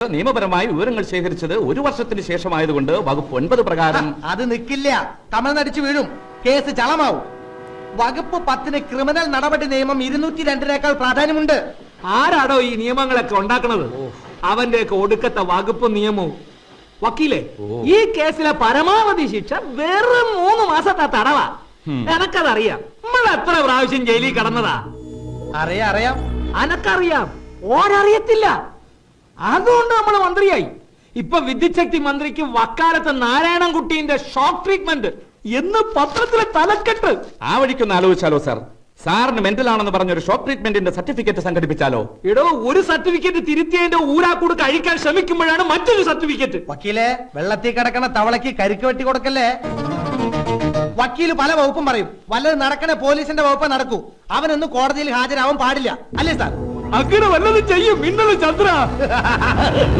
നിയമപരമായി വിവരങ്ങൾ ശേഖരിച്ചത് 1 വർഷത്തിന് ശേഷമായതുകൊണ്ട് വകുപ്പ് 9 പ്രകാരം അത് നിൽക്കില്ല. തമിഴ്നടിച്ചു വീഴും, കേസ് ചളമാവും. വകുപ്പ് 10 ക്രിമിനൽ നടപടി നിയമം 202 പ്രാധാന്യമുണ്ട്. ആരാടോ ഈ നിയമങ്ങളൊക്കെ ഉണ്ടാക്കണത്? അവന്റെയൊക്കെ ഒടുക്കത്തെ വകുപ്പ് നിയമവും. വക്കീലെ, ഈ കേസിലെ പരമാവധി ശിക്ഷ വെറും 3 മാസത്തെ തടവാ. എനക്കതറിയാം. നമ്മൾ എത്ര പ്രാവശ്യം ജയിലിൽ കടന്നതാ. അറിയാം. അനക്കറിയാം, ഓരറിയത്തില്ല. അതുകൊണ്ട് നമ്മൾ മന്ത്രിയായി. ഇപ്പൊ വിദ്യുച്ഛക്തി മന്ത്രിക്ക് വക്കാലത്ത് നാരായണൻകുട്ടിന്റെ ഷോക്ക് ട്രീറ്റ്മെന്റ് എന്ന് പത്രത്തിലെ തലക്കെട്ട്. ആ വഴിക്കൊന്ന് ആലോചിച്ചാലോ സാർ? സാറിന് മെന്റൽ ആണെന്ന് പറഞ്ഞൊരു ഷോക്ക് ട്രീറ്റ്മെന്റിന്റെ സർട്ടിഫിക്കറ്റ് സംഘടിപ്പിച്ചാലോ? എടോ, ഒരു സർട്ടിഫിക്കറ്റ് തിരുത്തിയതിന്റെ ഊരാക്കൂട് കഴിക്കാൻ ശ്രമിക്കുമ്പോഴാണ് മറ്റൊരു സർട്ടിഫിക്കറ്റ്. വക്കീലെ, വെള്ളത്തിൽ കിടക്കണ തവളക്ക് കരിക്ക് വെട്ടി കൊടുക്കല്ലേ. വക്കീല് പല വകുപ്പും പറയും. വല്ലത് നടക്കണ പോലീസിന്റെ വകുപ്പ് നടക്കൂ. അവനൊന്ന് കോടതിയിൽ ഹാജരാവാൻ പാടില്ല, അല്ലേ സാർ? അങ്ങനെ വല്ലതും ചെയ്യും മിന്നൽ ചന്ദ്ര.